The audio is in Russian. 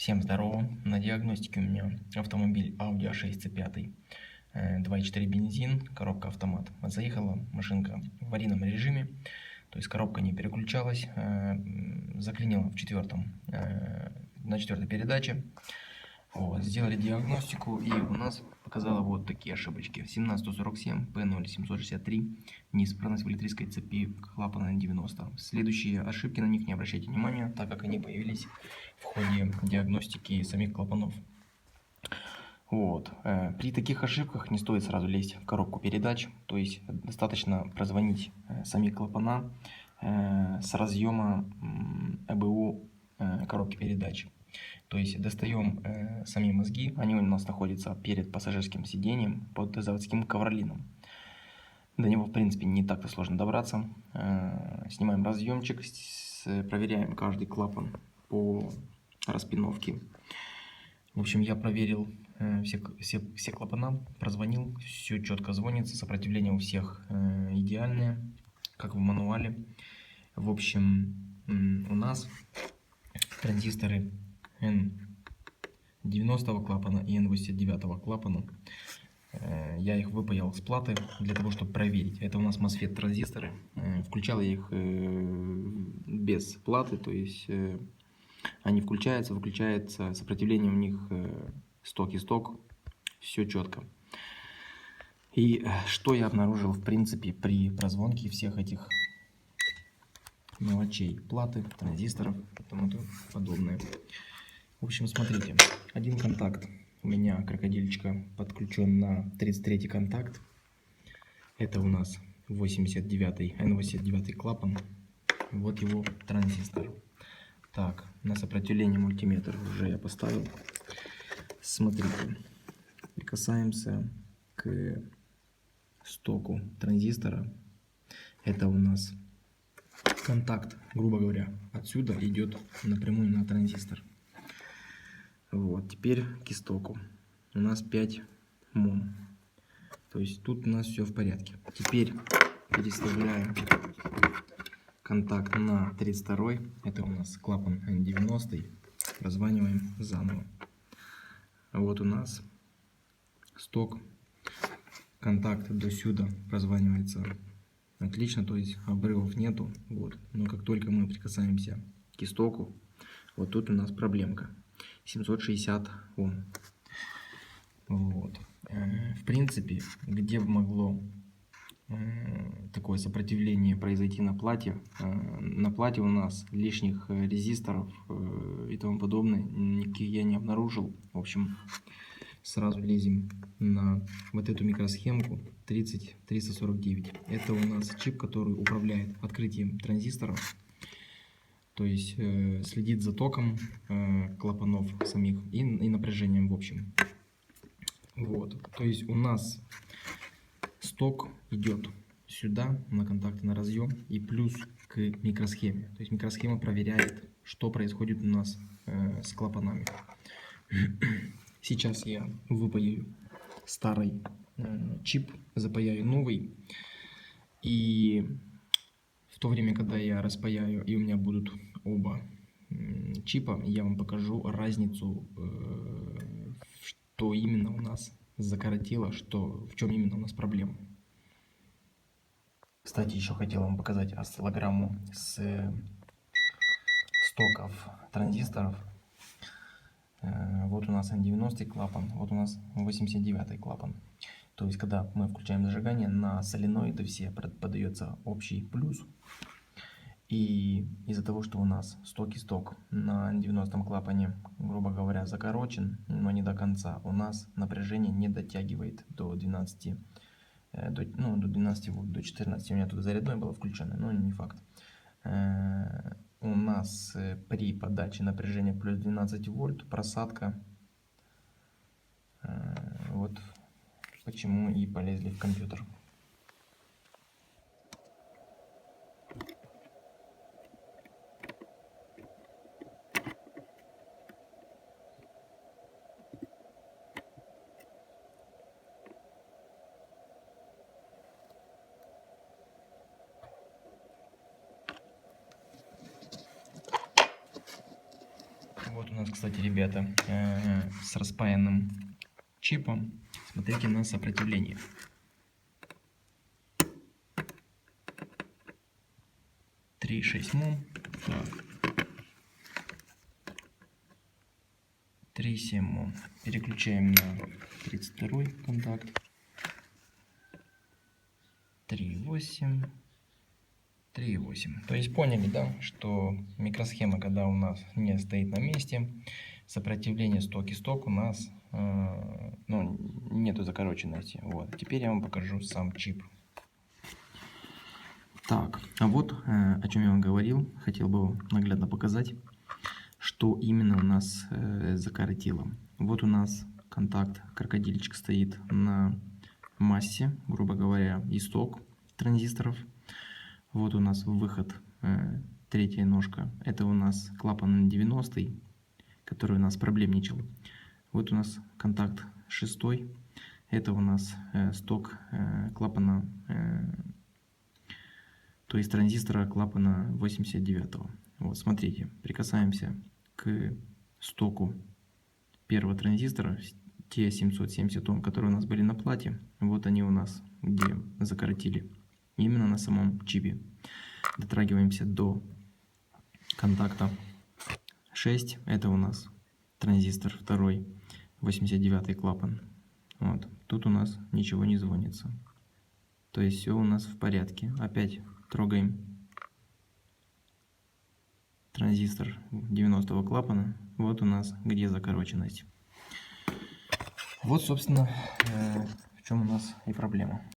Всем здорово! На диагностике у меня автомобиль Audi A6 C5, 2.4 бензин, коробка автомат. Заехала машинка в аварийном режиме, то есть коробка не переключалась, заклинила на четвертой передаче. Вот, сделали диагностику, и у нас показало вот такие ошибочки. 17147, P0763, неисправность в электрической цепи клапана N90. Следующие ошибки, на них не обращайте внимания, так как они появились в ходе диагностики самих клапанов. Вот. При таких ошибках не стоит сразу лезть в коробку передач, то есть достаточно прозвонить сами клапана с разъема ЭБУ коробки передач. То есть достаем сами мозги, они у нас находятся перед пассажирским сиденьем под заводским ковролином. До него, в принципе, не так-то сложно добраться. Снимаем разъемчик, проверяем каждый клапан по распиновке. В общем, я проверил все клапана, прозвонил, все четко звонится, сопротивление у всех идеальное, как в мануале. В общем, у нас транзисторы N90 клапана и N89 клапана. Я их выпаял с платы для того, чтобы проверить. Это у нас MOSFET транзисторы. Включал я их без платы, то есть они включаются, выключаются, сопротивление у них сток и сток, все четко. И что я обнаружил в принципе при прозвонке всех этих мелочей, платы, транзисторов и тому подобное. В общем, смотрите, один контакт у меня крокодильчика подключен на 33 контакт. Это у нас 89 N89 клапан. Вот его транзистор. Так, на сопротивление мультиметр уже я поставил. Смотрите, прикасаемся к стоку транзистора. Это у нас контакт, грубо говоря, отсюда идет напрямую на транзистор. Вот, теперь к истоку. У нас 5 мом. То есть тут у нас все в порядке. Теперь переставляем контакт на 32. Это у нас клапан N90. Прозваниваем заново. Вот у нас сток. Контакт до сюда прозванивается отлично, то есть обрывов нету. Вот. Но как только мы прикасаемся к истоку, вот тут у нас проблемка. 760 Ом. Вот. В принципе, где бы могло такое сопротивление произойти на плате? На плате у нас лишних резисторов и тому подобное никаких я не обнаружил. В общем, сразу лезем на вот эту микросхемку 30349. Это у нас чип, который управляет открытием транзисторов. То есть следит за током клапанов самих и напряжением в общем. Вот. То есть у нас сток идет сюда на контакты на разъем и плюс к микросхеме. То есть микросхема проверяет, что происходит у нас с клапанами. Сейчас я выпаяю старый чип, запаяю новый. И в то время, когда я распаяю и у меня будут оба чипа, я вам покажу разницу, что именно у нас закоротило, в чем именно у нас проблема. Кстати, еще хотел вам показать осциллограмму с стоков транзисторов. Вот у нас N90 клапан, вот у нас 89 клапан. То есть, когда мы включаем зажигание, на соленоиды все подается общий плюс. И из-за того, что у нас сток и сток на 90 клапане, грубо говоря, закорочен, но не до конца, у нас напряжение не дотягивает до 12, до 12 вольт, до 14. У меня тут зарядное было включено, но не факт. У нас при подаче напряжения плюс 12 вольт просадка. Вот почему и полезли в компьютер. Вот у нас кстати, ребята, с распаянным чипом. Смотрите на сопротивление. Три 6 мом. Так. 3,7 мом. Переключаем на 32 контакт. 3,8. 3,8. То есть поняли, да, что микросхема, когда у нас не стоит на месте, сопротивление сток у нас ну, нету закороченности. Вот. Теперь я вам покажу сам чип. Так, а вот о чем я вам говорил, хотел бы наглядно показать, что именно у нас закоротило. Вот у нас контакт крокодильчик стоит на массе, грубо говоря, исток транзисторов. Вот у нас выход, третья ножка, это у нас клапан 90, который у нас проблемничал. Вот у нас контакт 6, это у нас сток клапана, то есть транзистора клапана 89. Вот, смотрите, прикасаемся к стоку первого транзистора, те 770 Ом, которые у нас были на плате, вот они у нас где закоротили, именно на самом чипе. Дотрагиваемся до контакта 6, это у нас транзистор второй, 89 клапан. Вот, тут у нас ничего не звонится, то есть все у нас в порядке. Опять трогаем транзистор 90 клапана, вот у нас где закороченность. Вот, собственно, в чем у нас и проблема.